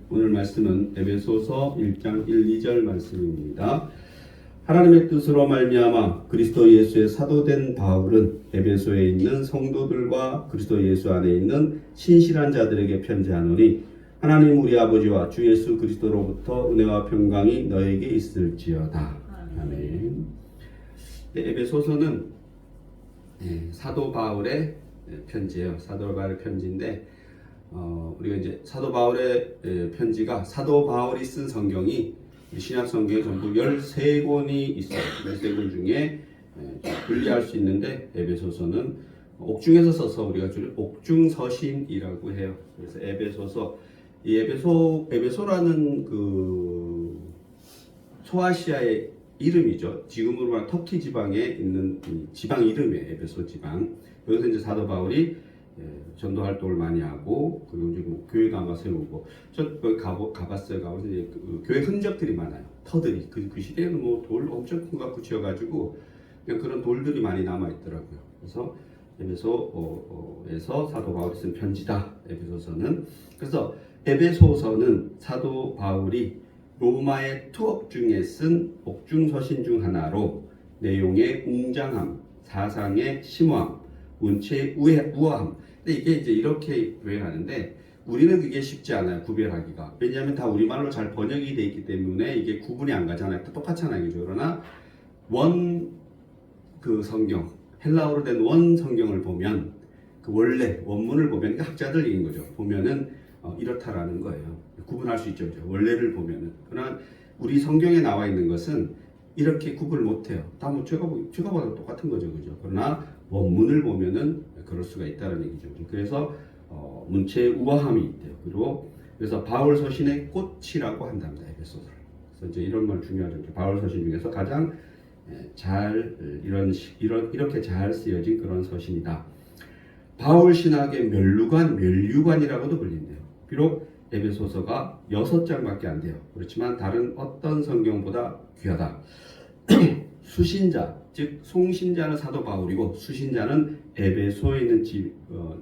오늘 말씀은 에베소서 1장 1, 2절 말씀입니다. 하나님의 뜻으로 말미암아 그리스도 예수의 사도된 바울은 에베소에 있는 성도들과 그리스도 예수 안에 있는 신실한 자들에게 편지하노니 하나님 우리 아버지와 주 예수 그리스도로부터 은혜와 평강이 너에게 있을지어다. 아멘. 에베소서는 사도 바울의 편지예요. 사도 바울의 편지인데 우리가 이제 사도 바울의 편지가 사도 바울이 쓴 성경이 신약 성경에 전부 13권이 있어요. 13권 중에 분리할 수 있는데 에베소서는 옥중에서 써서 우리가 주로 옥중서신이라고 해요. 그래서 에베소서, 이 에베소라는 그 소아시아의 이름이죠. 지금으로 말하면 터키 지방에 있는 지방 이름이에요. 에베소 지방. 여기서 이제 사도 바울이 전도 활동을 많이 하고, 그리고 이제 뭐 교회도 아마 세우고, 저 거기 가봤어요. 가보서 이제 교회 흔적들이 많아요. 터들이 그 시대에는 뭐 돌 엄청 큰 거 갖고 지어가지고 그냥 그런 돌들이 많이 남아 있더라고요. 그래서 에베소에서 사도 바울이 쓴 편지다. 에베소서는. 그래서 에베소서는 사도 바울이 로마의 투옥 중에 쓴 옥중서신 중 하나로 내용의 웅장함, 사상의 심오함, 문체의 우아함. 근데 이게 이제 이렇게 유행하는데 우리는 그게 쉽지 않아요. 구별하기가. 왜냐하면 다 우리말로 잘 번역이 돼 있기 때문에 이게 구분이 안 가잖아요. 똑같잖아요. 그죠? 그러나 그 성경, 헬라어로 된 원 성경을 보면 그 원래 원문을 보면 학자들 얘기인 거죠. 보면은 이렇다라는 거예요. 구분할 수 있죠. 그죠? 원래를 보면은. 그러나 우리 성경에 나와 있는 것은 이렇게 구분을 못해요. 다 뭐 제가 봐도 똑같은 거죠. 그죠? 그러나 원문을 보면은 그럴 수가 있다는 얘기죠. 그래서 문체의 우아함이 있대요. 그리고 그래서 바울 서신의 꽃이라고 한답니다. 에베소서를. 그래서 이제 이런 말 중요하죠. 바울 서신 중에서 가장 잘 이렇게 잘 쓰여진 그런 서신이다. 바울 신학의 멸류관이라고도 불린대요. 비록 에베소서가 6장밖에 안 돼요. 그렇지만 다른 어떤 성경보다 귀하다. 수신자, 즉 송신자는 사도 바울이고 수신자는 에베소에 있는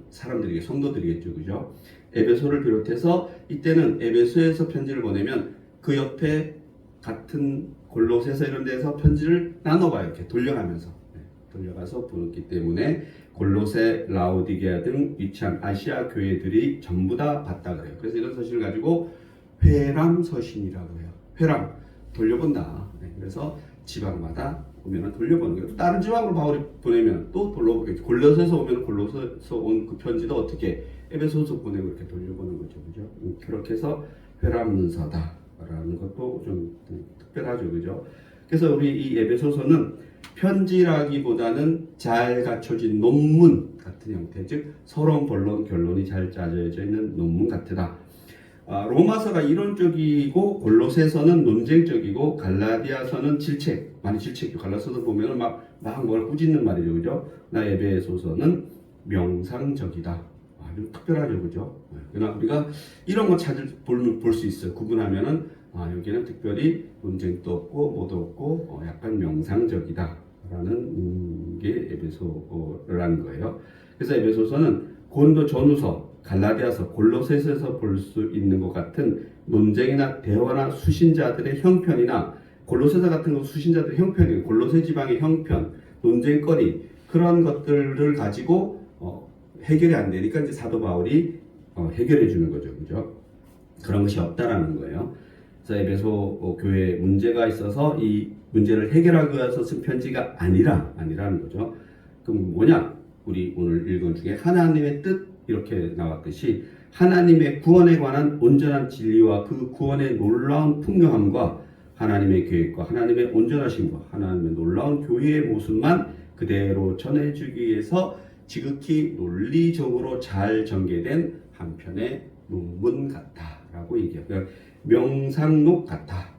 사람들에게 성도들이겠죠, 그죠? 에베소를 비롯해서 이때는 에베소에서 편지를 보내면 그 옆에 같은 골로새서 이런 데서 편지를 나눠봐요. 이렇게 돌려가면서 돌려가서 보냈기 때문에 골로새, 라오디게아 등 위치한 아시아 교회들이 전부 다 봤다 그래요. 그래서 이런 서신을 가지고 회람 서신이라고 해요. 회람, 돌려본다. 그래서 지방마다 보면은 돌려보는 거예요. 다른 지방으로 바울이 보내면 또 돌려보겠죠. 골로새서 오면 골로새서 온 그 편지도 어떻게 에베소서 보내고 이렇게 돌려보는 거죠, 그죠? 그렇게 해서 회람 문서다라는 것도 좀 특별하죠, 그죠? 그래서 우리 이 에베소서는 편지라기보다는 잘 갖춰진 논문 같은 형태, 즉 서론, 본론, 결론이 잘 짜여져 있는 논문 같으다. 로마서가 이론적이고 골로새서는 논쟁적이고 갈라디아서는 많이 질책이고 갈라디아서도 보면은 막 뭘 꾸짖는 말이죠, 그죠? 나 에베소서는 명상적이다. 아주 특별하죠, 그죠? 그러나 우리가 이런 거 볼 수 있어요. 구분하면은 여기는 특별히 논쟁도 없고 뭐도 없고 약간 명상적이다라는 게 에베소라는 거예요. 그래서 에베소서는 고린도 전후서, 갈라디아서, 골로새서에서 볼 수 있는 것 같은 논쟁이나 대화나 수신자들의 형편이나 골로새서 같은 거 수신자들의 형편이에요. 골로새 지방의 형편, 논쟁거리 그런 것들을 가지고 해결이 안 되니까 이제 사도 바울이 해결해 주는 거죠, 그죠? 그런 것이 없다라는 거예요. 그래서 에베소 교회에 문제가 있어서 이 문제를 해결하기 위해서 쓴 편지가 아니라는 거죠. 그럼 뭐냐? 우리 오늘 읽은 중에 하나님의 뜻 이렇게 나왔듯이 하나님의 구원에 관한 온전한 진리와 그 구원의 놀라운 풍요함과 하나님의 계획과 하나님의 온전하심과 하나님의 놀라운 교회의 모습만 그대로 전해주기 위해서 지극히 논리적으로 잘 전개된 한 편의 논문 같다라고 얘기해요. 그러니까 명상록 같다.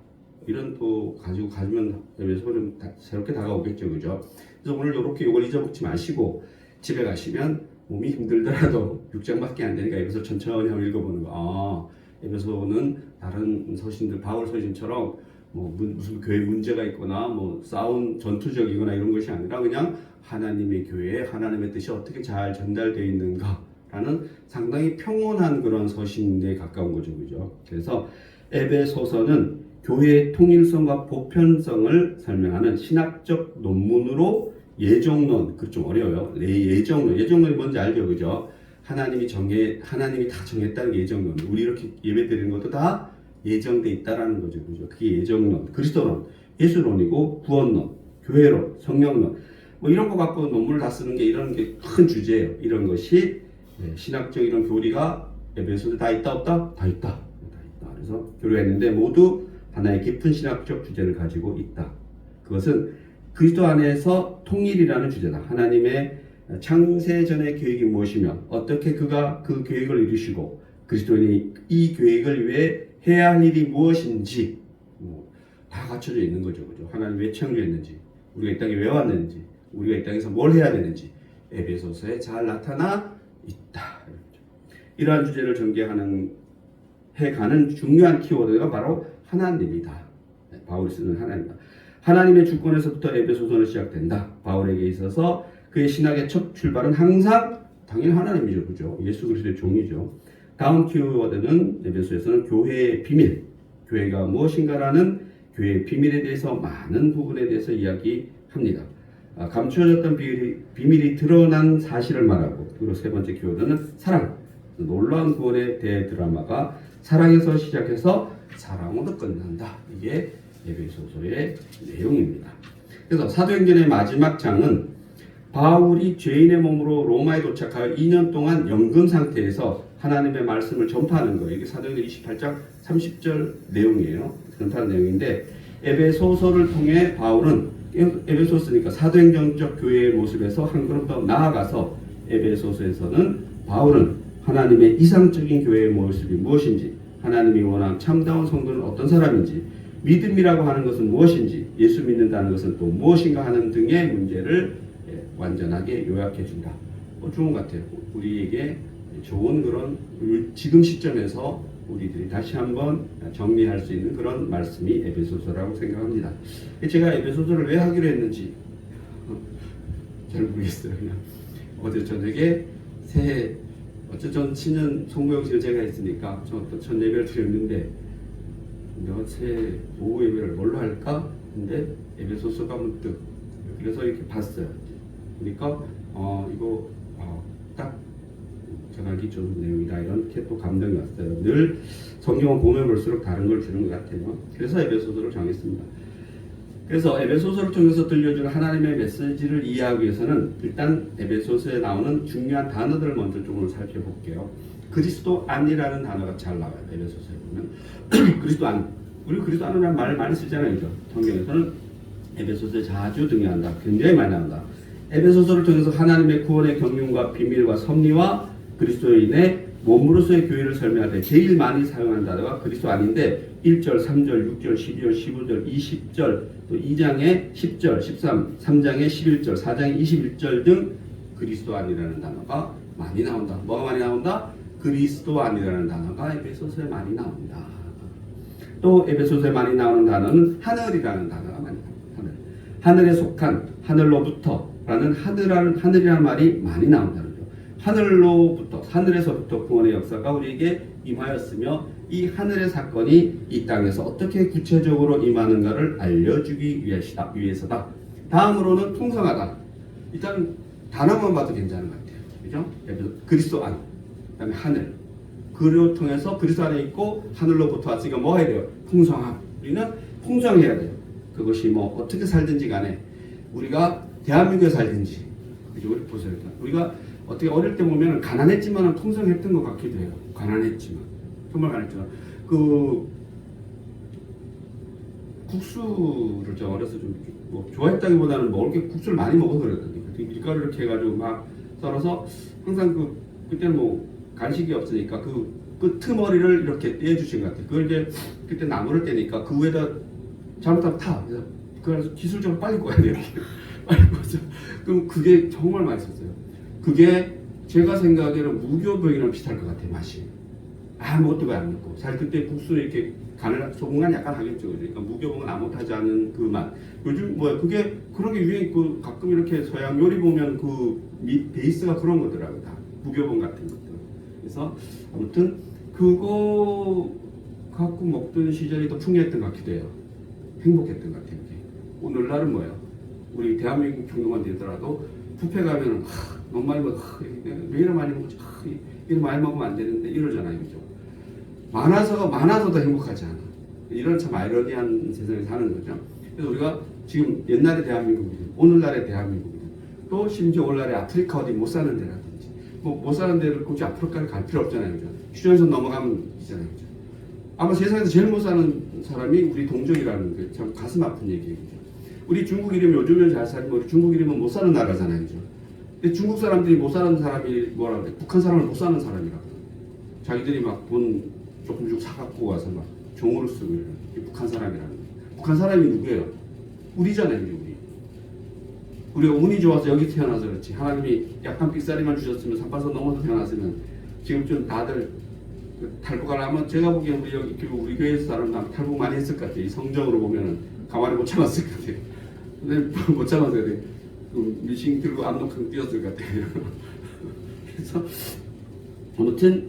이런 또 가지면 에베소 좀 새롭게 다가오겠죠, 그죠? 그래서 오늘 이렇게 이걸 잊어먹지 마시고 집에 가시면 몸이 힘들더라도 6장밖에 안 되니까 에베소 천천히 한번 읽어보는 거. 에베소는 다른 서신들 바울 서신처럼 뭐 무슨 교회 문제가 있거나 뭐 싸운 전투적이거나 이런 것이 아니라 그냥 하나님의 교회에 하나님의 뜻이 어떻게 잘 전달되어 있는가 하는 상당히 평온한 그런 서신에 가까운 거죠, 그죠? 그래서 에베소서는 교회의 통일성과 보편성을 설명하는 신학적 논문으로 예정론, 그 좀 어려워요. 예정론이 뭔지 알죠, 그죠? 하나님이 다 정했다는 게 예정론. 우리 이렇게 예배 드리는 것도 다 예정돼 있다라는 거죠, 그죠? 그게 예정론, 그리스도론, 예수론이고 구원론, 교회론, 성령론, 뭐 이런 거 갖고 논문을 다 쓰는 게 이런 게 큰 주제예요. 이런 것이 신학적 이런 교리가 에베소서에 다 있다 없다? 다 있다. 그래서 교류했는데 모두 하나의 깊은 신학적 주제를 가지고 있다. 그것은 그리스도 안에서 통일이라는 주제다. 하나님의 창세전의 계획이 무엇이며 어떻게 그가 그 계획을 이루시고 그리스도인이 이 계획을 위해 해야 할 일이 무엇인지 다 갖춰져 있는 거죠. 그죠? 하나님 왜 창조했는지, 우리가 이 땅에 왜 왔는지, 우리가 이 땅에서 뭘 해야 되는지 에베소서에 잘 나타나 있다. 이러한 주제를 해가는 중요한 키워드가 바로 하나님이다. 바울이 쓰는 하나님이다. 하나님의 주권에서부터 에베소서는 시작된다. 바울에게 있어서 그의 신학의 첫 출발은 항상 당연히 하나님이죠. 그죠? 예수 그리스도의 종이죠. 다음 키워드는 에베소에서는 교회의 비밀, 교회가 무엇인가라는 교회의 비밀에 대해서 많은 부분에 대해서 이야기합니다. 감추어졌던 비밀이 드러난 사실을 말하고, 그리고 세 번째 키워드는 사랑, 놀라운 구원의 대드라마가 사랑에서 시작해서 사랑으로 끝난다. 이게 에베소서의 내용입니다. 그래서 사도행전의 마지막 장은 바울이 죄인의 몸으로 로마에 도착하여 2년 동안 연금 상태에서 하나님의 말씀을 전파하는 거예요. 이게 사도행전 28장 30절 내용이에요. 전파하는 내용인데 에베소서를 통해 바울은 에베소서니까 사도행전적 교회의 모습에서 한 걸음 더 나아가서 에베소서에서는 바울은 하나님의 이상적인 교회의 모습이 무엇인지, 하나님이 원하는 참다운 성도는 어떤 사람인지, 믿음이라고 하는 것은 무엇인지, 예수 믿는다는 것은 또 무엇인가 하는 등의 문제를 완전하게 요약해 준다. 좋은 것 같아요. 우리에게 좋은 그런 지금 시점에서 우리들이 다시 한번 정리할 수 있는 그런 말씀이 에베소서라고 생각합니다. 제가 에베소서를 왜 하기로 했는지 잘 모르겠어요. 그냥 어제 저녁에 새해 어쨌든 친년 송구영실 제가 했으니까 첫 예배를 드렸는데 내가 새해 오후 예배를 뭘로 할까? 근데 에베소서가 문득 그래서 이렇게 봤어요. 그러니까 이거 딱 전하기 좋은 내용이다 이렇게 또 감동이 왔어요. 늘 성경을 보면 볼수록 다른 걸 들은 것 같아요. 그래서 에베소서를 정했습니다. 그래서 에베소서를 통해서 들려주는 하나님의 메시지를 이해하기 위해서는 일단 에베소서에 나오는 중요한 단어들을 먼저 조금 살펴볼게요. 그리스도 안이라는 단어가 잘 나와요. 에베소서에 보면 그리스도 안, 우리 그리스도 안이라는 말을 많이 쓰잖아요. 그죠? 성경에서는 에베소서에 자주 등장한다. 굉장히 많이 나온다. 에베소서를 통해서 하나님의 구원의 경륜과 비밀과 섭리와 그리스도인의 몸으로서의 교회를 설명할 때 제일 많이 사용하는 단어가 그리스도 안인데 1절, 3절, 6절, 12절, 15절, 20절, 또 2장의 10절, 13, 3장의 11절, 4장의 21절 등 그리스도 안이라는 단어가 많이 나온다. 뭐가 많이 나온다? 그리스도 안이라는 단어가 에베소서에 많이 나옵니다. 또 에베소서에 많이 나오는 단어는 하늘이라는 단어가 많이 나옵니다. 하늘에 속한, 하늘로부터라는 하늘이라는 말이 많이 나온다는 거죠. 하늘에서부터 구원의 역사가 우리에게 임하였으며 이 하늘의 사건이 이 땅에서 어떻게 구체적으로 임하는가를 알려주기 위해서다. 다음으로는 풍성하다. 일단 단어만 봐도 괜찮은 것 같아요. 그죠? 그리스도 안, 그다음에 하늘. 그를 통해서 그리스도 안에 있고 하늘로부터 왔으니까 뭐 해야 돼요? 풍성함. 우리는 풍성해야 돼요. 그것이 뭐 어떻게 살든지 간에 우리가 대한민국에 살든지, 그죠? 우리 보세요. 우리가 어떻게 어릴 때 보면 가난했지만 풍성했던 것 같기도 해요. 가난했지만 정말 가난했지만 그 국수를 저 어렸을 때 뭐 좋아했다기보다는 먹을 게 국수를 많이 먹어서 그랬거든요. 밀가루 이렇게 해가지고 막 썰어서 항상 그때는 뭐 간식이 없으니까 그 틈머리를 이렇게 떼주신 것 같아요. 그걸 이제 그때 나무를 떼니까 그 위에다 잘못하면 타. 그래서 기술적으로 빨리 꺼야 돼요. 빨리 꺼서. 그럼 그게 정말 맛있었어요. 그게 제가 생각에는 무교병이랑 비슷할 것 같아요. 맛이 아무것도 안 넣고 잘 그때 국수 이렇게 간을 소금간 약간 하겠죠. 그러니까 무교병은 아무것도 하지 않은 그 맛. 요즘 뭐야 그게 그런 게 유행. 가끔 이렇게 서양 요리 보면 그 베이스가 그런 거더라고요. 다 무교병 같은 것들. 그래서 아무튼 그거 갖고 먹던 시절이 더 풍요했던 것 같기도 해요. 행복했던 것 같아요. 오늘날은 뭐예요? 우리 대한민국 정도만 되더라도 뷔페 가면은 너무 많이 먹어, 왜 이렇게 많이 먹지? 이렇게 많이 먹으면 안 되는데 이러잖아요, 그죠? 많아서도 행복하지 않아. 이런 참 아이러니한 세상에 사는 거죠. 그래서 우리가 지금 옛날의 대한민국이든 오늘날의 대한민국이든 또 심지어 오늘날의 아프리카 어디 못 사는 데라든지 못 사는 데를 굳이 아프리카를 갈 필요 없잖아요, 그죠? 휴전선 넘어가면 있잖아요, 그죠? 아마 세상에서 제일 못 사는 사람이 우리 동족이라는 게 참 가슴 아픈 얘기예요, 그죠? 우리 중국 이름이 요즘은 잘 살고 우리 중국 이름은 못 사는 나라잖아요, 그죠? 근데 중국 사람들이 못 사는 사람이 뭐라 그래? 북한 사람을 못 사는 사람이라고. 자기들이 막 돈 조금 사갖고 와서 막 종으로 쓰고 이런 북한 사람이라는 거예요. 북한 사람이 누구예요? 우리잖아요, 우리. 우리가 운이 좋아서 여기 태어나서 그렇지. 하나님이 약간 삑사리만 주셨으면 산바서 넘어서 태어났으면 지금쯤 다들 탈북을 하면 제가 보기엔 우리 교회에서 사람들 탈북 많이 했을 것 같아요. 이 성적으로 보면은 가만히 못 참았을 것 같아요. 근데 못 참았어야 돼. 미싱 들고 압록강 뛰었을 것 같아요. 그래서 아무튼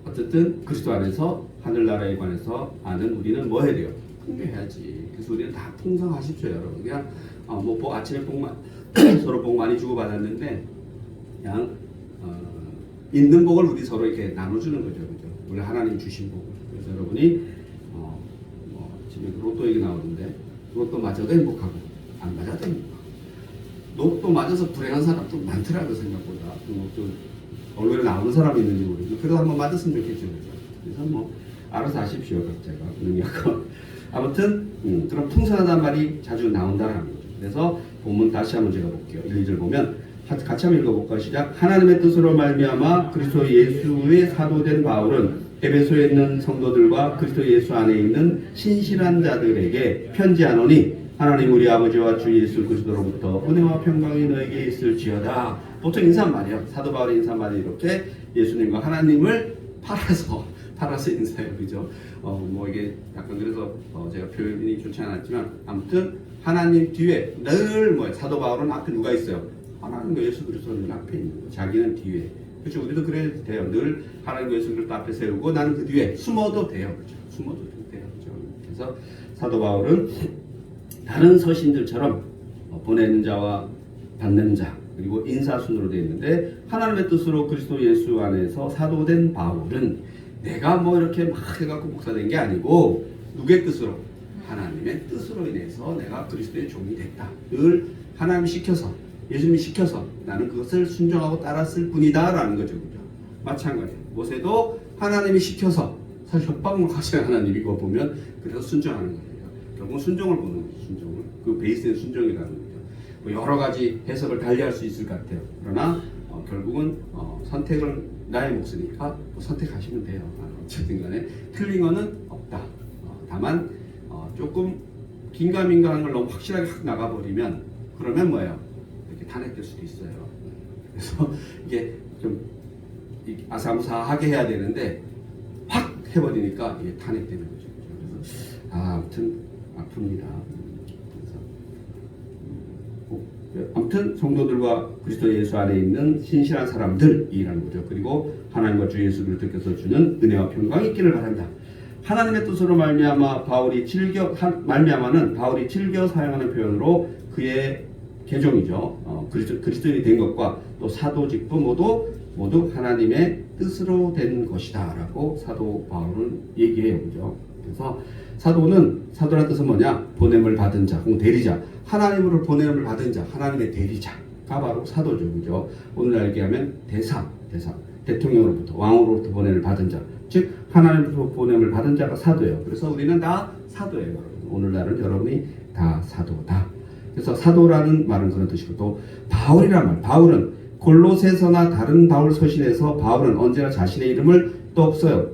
어쨌든 그리스도 안에서 하늘나라에 관해서 아는 우리는 뭐 해야 돼요? 풍요해야지. 그래서 우리는 다 풍성하십시오, 여러분. 그냥 아침에 서로 복 많이 주고 받았는데 그냥 있는 복을 우리 서로 이렇게 나눠주는 거죠, 그죠? 원래 하나님 주신 복을. 그래서 여러분이 지금 로또 얘기 나오는데 로또 맞아도 행복하고 안 맞아도 행복하고 로또 맞아서 불행한 사람도 많더라고 생각보다. 또 얼굴에 나오는 사람이 있는지 모르겠고 그래도 한번 맞았으면 좋겠죠, 그죠? 그래서 알아서 하십시오, 각자가 능력과. 아무튼 그런 풍성하다는 말이 자주 나온다는 거죠. 그래서 본문 다시 한번 제가 볼게요. 1, 2절 보면 같이 한번 읽어볼까요? 시작. 하나님의 뜻으로 말미암아 그리스도 예수의 사도된 바울은 에베소에 있는 성도들과 그리스도 예수 안에 있는 신실한 자들에게 편지하노니 하나님 우리 아버지와 주 예수 그리스도로부터 은혜와 평강이 너에게 있을지어다. 보통 인사말이에요. 사도 바울의 인사말이 이렇게 예수님과 하나님을 팔아서 인사해요, 그죠? 이게 약간 그래서 제가 표현이 좋지 않았지만 아무튼 하나님 뒤에 늘 사도 바울은 앞에 누가 있어요? 하나님과 예수 그리스도는 앞에 있는 거. 자기는 뒤에. 그렇죠? 우리도 그래야 돼요. 늘 하나님과 예수 그리스도 앞에 세우고 나는 그 뒤에 숨어도 돼요, 그렇죠? 숨어도 돼요, 그렇죠? 그래서 사도 바울은 다른 서신들처럼 보내는 자와 받는 자 그리고 인사순으로 되어 있는데 하나님의 뜻으로 그리스도 예수 안에서 사도된 바울은 내가 이렇게 막 해갖고 목사된 게 아니고 누구의 뜻으로? 하나님의 뜻으로 인해서 내가 그리스도의 종이 됐다. 늘 하나님이 시켜서 예수님이 시켜서 나는 그것을 순종하고 따랐을 뿐이다 라는 거죠, 그죠? 마찬가지예요. 모세도 하나님이 시켜서 사실 협박을 하신 하나님이고 보면 그래서 순종하는 거예요. 결국 순종을 보는 거죠. 순종을. 그 베이스는 순종이라는 거죠. 여러 가지 해석을 달리할 수 있을 것 같아요. 그러나 결국은 선택은 나의 몫이니까 선택하시면 돼요. 어쨌든 간에 틀린 거는 없다. 다만 조금 긴가민가한 걸 너무 확실하게 확 나가버리면 그러면 뭐예요? 이렇게 탄핵될 수도 있어요. 그래서 이게 좀 아사무사하게 해야 되는데 확 해버리니까 이게 탄핵되는 거죠. 그래서 아무튼 아픕니다. 아무튼 성도들과 그리스도 예수 안에 있는 신실한 사람들이라는 거죠. 그리고 하나님과 주 예수 그리스도께서 주는 은혜와 평강이 있기를 바란다. 하나님의 뜻으로 말미암아는 바울이 즐겨 사용하는 표현으로 그의 계종이죠. 그리스도인이 된 것과 또 사도직도 모두 하나님의 뜻으로 된 것이다라고 사도 바울은 얘기해요, 그죠? 그래서 사도란 뜻은 뭐냐? 보냄을 받은 자, 혹은 대리자. 하나님으로 보냄을 받은 자, 하나님의 대리자가 바로 사도죠, 그죠? 오늘날 얘기하면 대사, 대통령으로부터 왕으로부터 보냄을 받은 자, 즉 하나님으로부터 보냄을 받은 자가 사도예요. 그래서 우리는 다 사도예요, 여러분. 오늘날은 여러분이 다 사도다. 그래서 사도라는 말은 그런 뜻이고 또 바울이란 말, 바울은 골로새서나 다른 바울 서신에서 바울은 언제나 자신의 이름을 또 써요.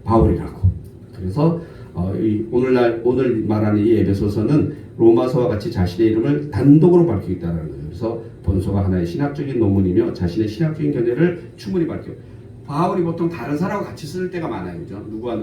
바울이라고. 그래서 오늘 말하는 이 에베소서는 로마서와 같이 자신의 이름을 단독으로 밝히고 있다는 거예요. 그래서 본서가 하나의 신학적인 논문이며 자신의 신학적인 견해를 충분히 밝혀요. 바울이 보통 다른 사람과 같이 쓸 때가 많아요, 그죠? 누구와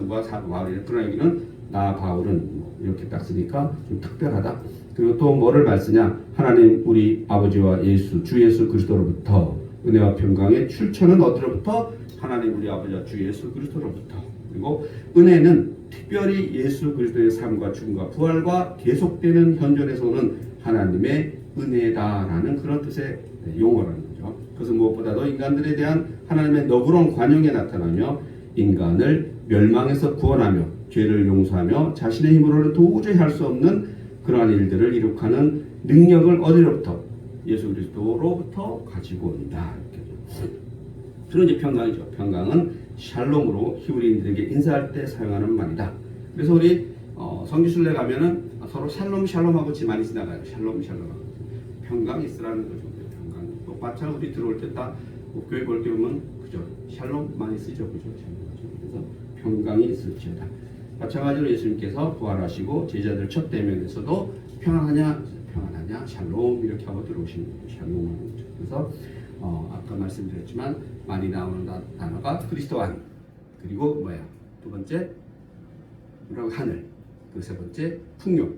바울이. 그러나 여기는 나 바울은 이렇게 딱 쓰니까 좀 특별하다. 그리고 또 뭐를 말 쓰냐? 하나님 우리 아버지와 주 예수 그리스도로부터 은혜와 평강의 출처는 어디로부터? 하나님 우리 아버지와 주 예수 그리스도로부터, 그리고 은혜는 특별히 예수 그리스도의 삶과 죽음과 부활과 계속되는 현존에서 오는 하나님의 은혜다라는 그런 뜻의 용어라는 거죠. 그것은 무엇보다도 인간들에 대한 하나님의 너그러운 관용에 나타나며 인간을 멸망에서 구원하며 죄를 용서하며 자신의 힘으로는 도저히 할 수 없는 그러한 일들을 이룩하는 능력을 어디로부터? 예수 그리스도로부터 가지고 온다. 주로 이제 평강이죠. 평강은 샬롬으로 히브리인들에게 인사할 때 사용하는 말이다. 그래서 우리 성지순례 가면은 서로 샬롬 샬롬하고 많이 지나가요. 샬롬 샬롬하고 평강이 있으라는 거죠. 평강. 또 마찬가지로 우리 들어올 때 딱 교회 볼 때 보면 그죠. 샬롬 많이 쓰죠. 그죠. 그래서 평강이 있을지어다. 마찬가지로 예수님께서 부활하시고 제자들 첫 대면에서도 평안하냐 샬롬 이렇게 하고 들어오시는 거죠. 샬롬 하는 거죠. 그래서 아까 말씀드렸지만 많이 나오는 단어가 그리스도 안, 그리고 뭐야? 두 번째 하늘, 그 세 번째 풍요.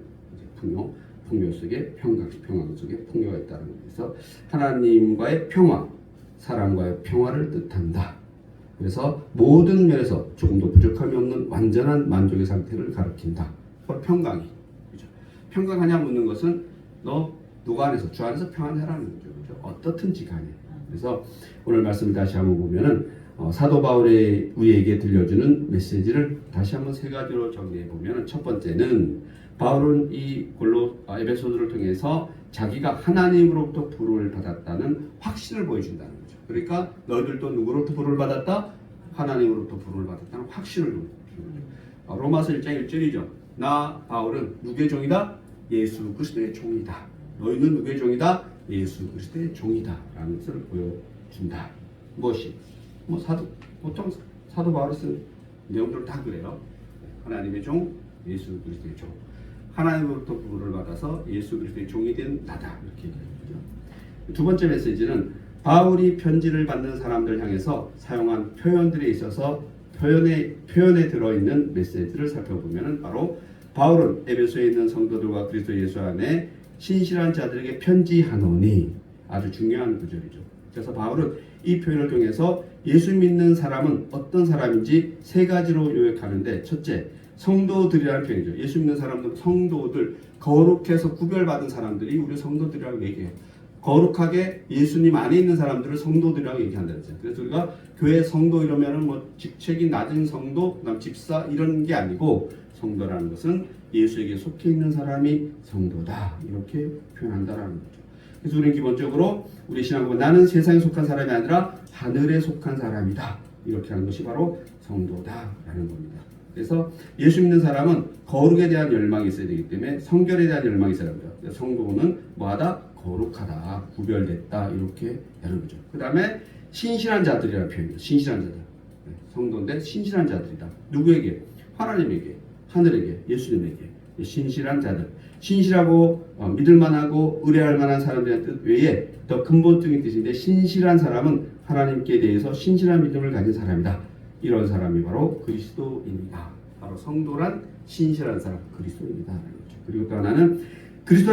풍요 속에 평강 속에 풍요가 있다는 거죠. 그래서 하나님과의 평화, 사람과의 평화를 뜻한다. 그래서 모든 면에서 조금도 부족함이 없는 완전한 만족의 상태를 가리킨다. 바로 평강이. 그렇죠? 평강하냐 묻는 것은 너 누가 안에서 주 안에서 평안해라는 거죠. 그렇죠? 어떻든지 간에. 그래서 오늘 말씀을 다시 한번 보면은 사도 바울이 우리에게 들려주는 메시지를 다시 한번 세 가지로 정리해 보면은 첫 번째는 바울은 이 에베소서를 통해서 자기가 하나님으로부터 부름을 받았다는 확신을 보여준다는 거죠. 그러니까 너희들도 누구로부터 부름을 받았다? 하나님으로부터 부름을 받았다는 확신을 주는 거죠. 로마서 1장 1절이죠. 나 바울은 누구의 종이다? 예수 그리스도의 종이다. 너희는 누구의 종이다? 예수 그리스도의 종이다 라는 것을 보여준다. 무엇이? 보통 사도 바울이 쓴 내용들 다 그래요. 하나님의 종, 예수 그리스도의 종. 하나님으로부터 부름을 받아서 예수 그리스도의 종이 된 나다. 이렇게 얘기하죠. 두 번째 메시지는 바울이 편지를 받는 사람들 향해서 사용한 표현들에 있어서 표현에 들어있는 메시지를 살펴보면 바로 바울은 에베소에 있는 성도들과 그리스도 예수 안에 신실한 자들에게 편지하노니, 아주 중요한 구절이죠. 그래서 바울은 이 표현을 통해서 예수 믿는 사람은 어떤 사람인지 세 가지로 요약하는데, 첫째, 성도들이라는 표현이죠. 예수 믿는 사람들은 성도들, 거룩해서 구별받은 사람들이 우리 성도들이라고 얘기해요. 거룩하게 예수님 안에 있는 사람들을 성도들이라고 얘기한다는 거죠. 그래서 우리가 교회 성도 이러면은 뭐 직책이 낮은 성도, 그다음 집사 이런 게 아니고, 성도라는 것은 예수에게 속해 있는 사람이 성도다, 이렇게 표현한다라는 거죠. 그래서 우리는 기본적으로 우리 신앙은 나는 세상에 속한 사람이 아니라 하늘에 속한 사람이다, 이렇게 하는 것이 바로 성도다라는 겁니다. 그래서 예수 믿는 사람은 거룩에 대한 열망이 있어야 되기 때문에 성결에 대한 열망이 있어야 합니다. 성도는 뭐하다? 거룩하다, 구별됐다, 이렇게 하는 거죠. 그 다음에 신실한 자들이라는 표현이에요. 신실한 자들. 성도인데 신실한 자들이다. 누구에게? 하나님에게, 하늘에게, 예수님에게. 신실한 자들. 신실하고 믿을만하고 의뢰할 만한 사람들의 뜻 외에 더 근본적인 뜻인데, 신실한 사람은 하나님께 대해서 신실한 믿음을 가진 사람이다. 이런 사람이 바로 그리스도인이다. 바로 성도란 신실한 사람, 그리스도인이다. 그리고 또 하나는 그리스도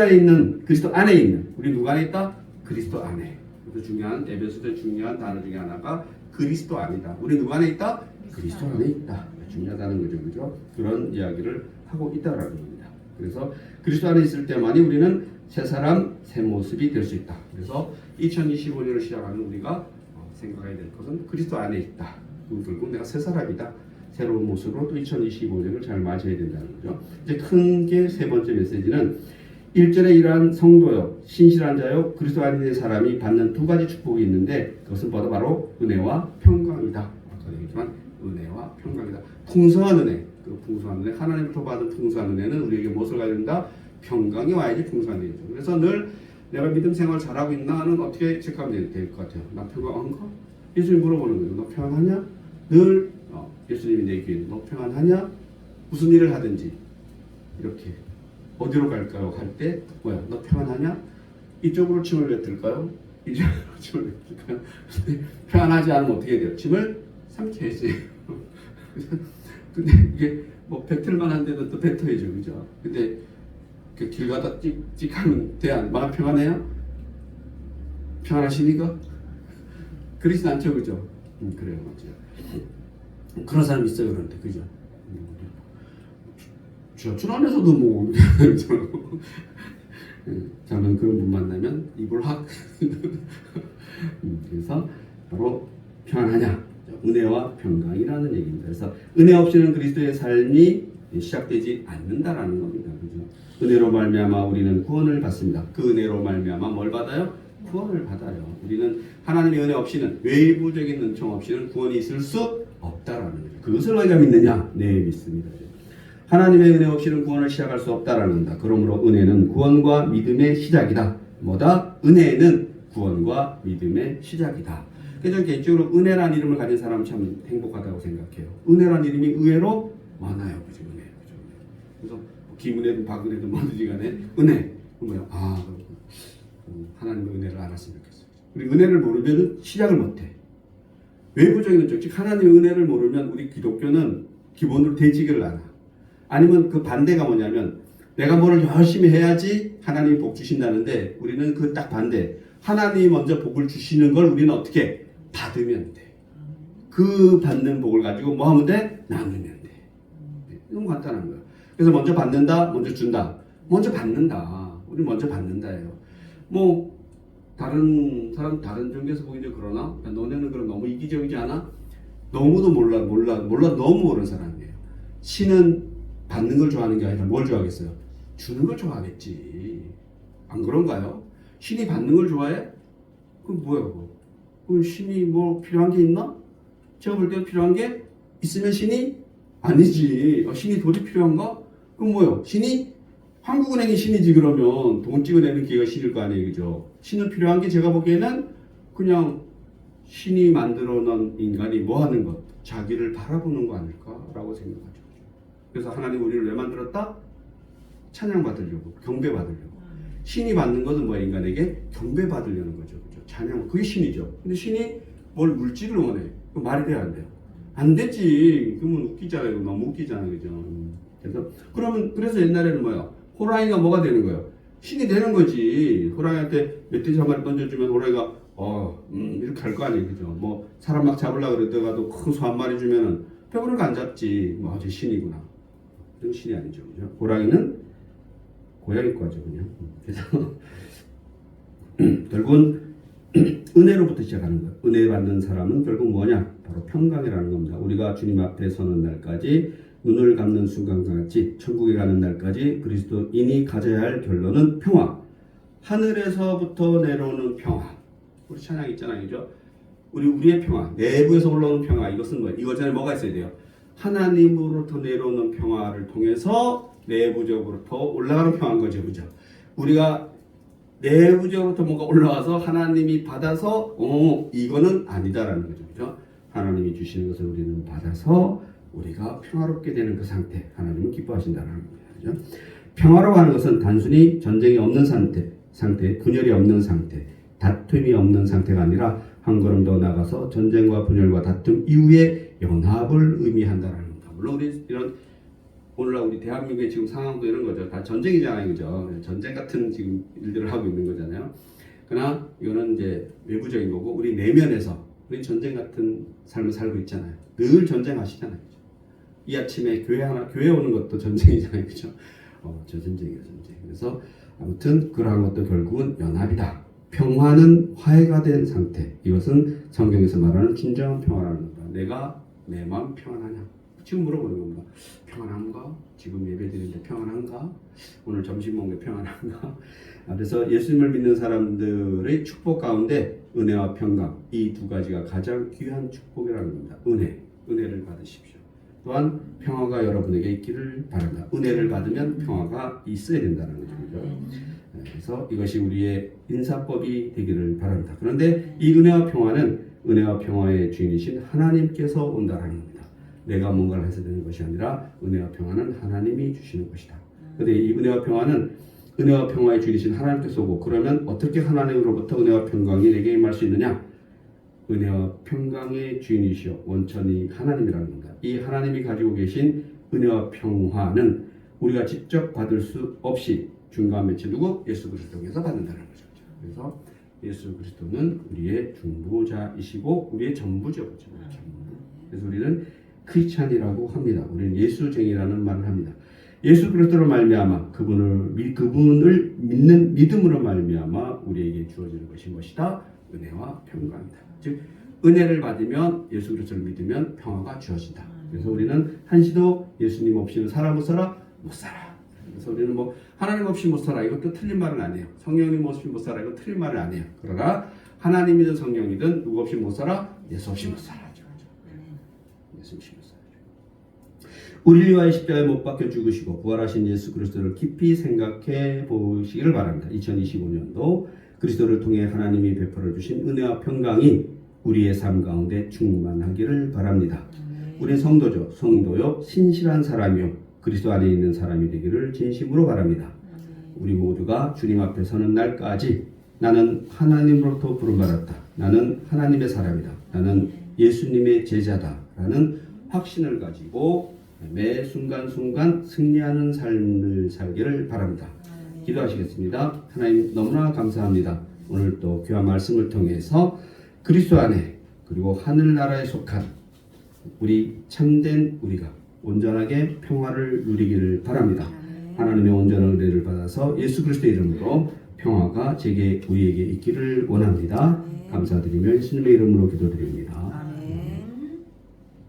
안에 있는, 우리 누가 안에 있다? 그리스도 안에. 그래서 중요한, 에베소서의 중요한 단어 중에 하나가 그리스도 안이다. 우리 누가 안에 있다? 그리스도 안에 있다. 중요하다는 거죠. 그죠? 그런 이야기를 하고 있다라는 겁니다. 그래서 그리스도 안에 있을 때만이 우리는 새 사람, 새 모습이 될 수 있다. 그래서 2025년을 시작하는 우리가 생각해야 될 것은 그리스도 안에 있다. 결국 내가 새 사람이다. 새로운 모습으로 또 2025년을 잘 맞이해야 된다는 거죠. 이제 큰 게 세 번째 메시지는 1절에 이러한 성도요, 신실한 자요, 그리스도 안에 있는 사람이 받는 두 가지 축복이 있는데, 그것은 바로 은혜와 평강이다. 아까 얘기했지만 은혜와 평강이다. 풍성한 은혜, 그 풍성한 은혜, 하나님부터 받은 풍성한 은혜는 우리에게 무엇을 가야 된다? 평강이 와야지 풍성한 은혜죠. 그래서 늘 내가 믿음 생활 잘하고 있나는 어떻게 체크하면 될 것 같아요. 나 평강한가? 예수님 물어보는 거예요. 너 평안하냐? 늘 예수님이 내게 너 평안하냐? 무슨 일을 하든지 이렇게 어디로 갈까요? 할 때 뭐야? 너 평안하냐? 이쪽으로 침을 뱉을까요? 이쪽으로 침을 뱉을까요? 평안하지 않으면 어떻게 돼요? 침을 삼켜야지. 근데 이게 뭐 뱉을만 한데도 또 뱉어야죠, 그죠? 근데 그 길 가다 찍하면 돼안? 마음 평안해요? 평안하시니까? 그러진 않죠, 그죠? 그래요, 맞죠. 그런 사람 있어요, 그런데 그죠? 지하철 안에서도 뭐 저는 그런 분 만나면 입을 확 그래서 바로 평안하냐, 은혜와 평강이라는 얘기입니다. 그래서 은혜 없이는 그리스도의 삶이 시작되지 않는다라는 겁니다. 그죠? 은혜로 말미암아 우리는 구원을 받습니다. 그 은혜로 말미암아 뭘 받아요? 구원을 받아요. 우리는 하나님의 은혜 없이는, 외부적인 은총 없이는 구원이 있을 수 없다라는 거죠. 그것을 우리가 믿느냐? 네, 믿습니다. 하나님의 은혜 없이는 구원을 시작할 수 없다라는 겁니다. 그러므로 은혜는 구원과 믿음의 시작이다. 뭐다? 은혜는 구원과 믿음의 시작이다. 그래서 저는 개인적으로 은혜라는 이름을 가진 사람은 참 행복하다고 생각해요. 은혜라는 이름이 의외로 많아요. 그죠? 은혜. 그죠? 그래서 김은혜든 박은혜든 뭐든지 간에 은혜. 뭐야? 하나님의 은혜를 알았으면 좋겠어요. 우리 은혜를 모르면 시작을 못해. 외부적인 즉 하나님의 은혜를 모르면 우리 기독교는 기본으로 되지를 않아. 아니면 그 반대가 뭐냐면 내가 뭐를 열심히 해야지 하나님이 복 주신다는데 우리는 그 딱 반대. 하나님이 먼저 복을 주시는 걸 우리는 어떻게 받으면 돼. 그 받는 복을 가지고 뭐 하면 돼? 나누면 돼. 너무 간단한 거야. 그래서 먼저 받는다, 먼저 준다. 먼저 받는다. 우리 먼저 받는다예요. 뭐 다른 사람 다른 종교에서 보기도 그러나 너네는 그럼 너무 이기적이지 않아? 너무도 몰라 너무 모르는 사람이에요. 신은 받는 걸 좋아하는 게 아니라 뭘 좋아하겠어요? 주는 걸 좋아하겠지. 안 그런가요? 신이 받는 걸 좋아해? 그럼 뭐야 그거? 그럼 신이 뭐 필요한 게 있나? 제가 볼 때 필요한 게 있으면 신이 아니지. 신이 돈이 필요한가? 그럼 뭐요? 신이 한국은행이 신이지. 그러면 돈 찍어내는 기회가 신일 거 아니에요, 그죠? 신은 필요한 게 제가 보기에는 그냥 신이 만들어 놓은 인간이 뭐 하는 것? 자기를 바라보는 거 아닐까라고 생각하죠. 그래서 하나님 우리를 왜 만들었다? 찬양받으려고, 경배받으려고. 신이 받는 것은 뭐 인간에게 경배받으려는 거죠. 그죠? 찬양, 그게 신이죠. 근데 신이 뭘 물질을 원해. 그 말이 돼야 안 돼요? 안 되지. 그러면 웃기잖아요. 너무 웃기잖아요. 그죠? 그래서 옛날에는 뭐야? 호랑이가 뭐가 되는 거예요? 신이 되는 거지. 호랑이한테 멧돼지 한 마리 던져주면 호랑이가 이렇게 할 거 아니에요. 그죠? 뭐 사람 막 잡으려고 그러다가도 큰 소 한 마리 주면은 뼈부르고 안 잡지. 뭐 저 신이구나. 그건 신이 아니죠. 그죠? 호랑이는 고양이과죠. 그냥. 그래서 결국은 은혜로부터 시작하는 거예요. 은혜 받는 사람은 결국 뭐냐? 바로 평강이라는 겁니다. 우리가 주님 앞에 서는 날까지 눈을 감는 순간과 같이 천국에 가는 날까지 그리스도인이 가져야 할 결론은 평화. 하늘에서부터 내려오는 평화. 우리 찬양 있잖아요. 그죠? 우리의 평화. 내부에서 올라오는 평화. 이것은 뭐예요? 이거 전에 뭐가 있어야 돼요? 하나님으로부터 내려오는 평화를 통해서 내부적으로부터 올라가는 평화인 거죠. 그죠? 우리가 내부적으로부터 뭔가 올라와서 하나님이 받아서 이거는 아니다라는 거죠. 그죠? 하나님이 주시는 것을 우리는 받아서 우리가 평화롭게 되는 그 상태, 하나님은 기뻐하신다는 겁니다. 그죠? 평화라고 하는 것은 단순히 전쟁이 없는 상태, 분열이 없는 상태, 다툼이 없는 상태가 아니라 한 걸음 더 나가서 전쟁과 분열과 다툼 이후에 연합을 의미한다는 겁니다. 물론 오늘날 우리 대한민국의 지금 상황도 이런 거죠. 다 전쟁이잖아요, 그죠? 전쟁 같은 지금 일들을 하고 있는 거잖아요. 그러나 이거는 이제 외부적인 거고 우리 내면에서 우리 전쟁 같은 삶을 살고 있잖아요. 늘 전쟁하시잖아요. 그죠? 이 아침에 교회 오는 것도 전쟁이잖아요, 그죠? 저 전쟁이에요, 전쟁. 그래서 아무튼 그러한 것도 결국은 연합이다. 평화는 화해가 된 상태. 이것은 성경에서 말하는 진정한 평화라는 겁니다. 내가 내 마음 평안하냐? 지금 물어보는 겁니다. 평안한가? 지금 예배드리는데 평안한가? 오늘 점심 먹는 게 평안한가? 그래서 예수님을 믿는 사람들의 축복 가운데 은혜와 평강 이 두 가지가 가장 귀한 축복이라는 겁니다. 은혜를 받으십시오. 또한 평화가 여러분에게 있기를 바랍니다. 은혜를 받으면 평화가 있어야 된다는 거죠. 그래서 이것이 우리의 인사법이 되기를 바랍니다. 그런데 이 은혜와 평화의 주인이신 하나님께서 온다라는 겁니다. 내가 뭔가를 해서 되는 것이 아니라 은혜와 평화는 하나님이 주시는 것이다. 그런데 이 은혜와 평화의 주인이신 하나님께서 오고 그러면 어떻게 하나님으로부터 은혜와 평강이 내게 임할 수 있느냐? 은혜와 평강의 주인이시여 원천이 하나님이라는 겁니다. 이 하나님이 가지고 계신 은혜와 평화는 우리가 직접 받을 수 없이 중간 매체 누구? 예수 그리스도 통해서 받는다는 거죠. 그래서 예수 그리스도는 우리의 중보자이시고 우리의 전부죠. 전부. 그래서 우리는 크리스찬이라고 합니다. 우리는 예수쟁이라는 말을 합니다. 예수 그리스도로 말미암아 그분을 믿는 믿음으로 말미암아 우리에게 주어지는 것이 무엇이다? 은혜와 평강이다. 즉 은혜를 받으면 예수 그리스도를 믿으면 평화가 주어진다. 그래서 우리는 한시도 예수님 없이는 살아 못 살아? 못 살아. 그래서 우리는 뭐 하나님 없이 못 살아 이것도 틀린 말은 아니에요. 성령님 없이 못 살아 이거 틀린 말은 아니에요. 그러나 하나님이든 성령이든 누구 없이 못 살아? 예수 없이 못 살아죠. 예수 없이 못 살아죠. 우리를 위하여 십자가에 못 박혀 죽으시고 부활하신 예수 그리스도를 깊이 생각해 보시기를 바랍니다. 2025년도 그리스도를 통해 하나님이 베풀어 주신 은혜와 평강이 우리의 삶 가운데 충만하기를 바랍니다. 우리 성도요 신실한 사람이요 그리스도 안에 있는 사람이 되기를 진심으로 바랍니다. 우리 모두가 주님 앞에 서는 날까지 나는 하나님으로부터 부름받았다. 나는 하나님의 사람이다. 나는 예수님의 제자다라는 확신을 가지고 매 순간순간 승리하는 삶을 살기를 바랍니다. 기도하시겠습니다. 하나님 너무나 감사합니다. 오늘 또 귀한 말씀을 통해서 그리스도 안에 그리고 하늘나라에 속한 우리 참된 우리가 온전하게 평화를 누리기를 바랍니다. 하나님의 온전한 은혜를 받아서 예수 그리스도의 이름으로 평화가 제게 우리에게 있기를 원합니다. 감사드리며 예수님의 이름으로 기도드립니다.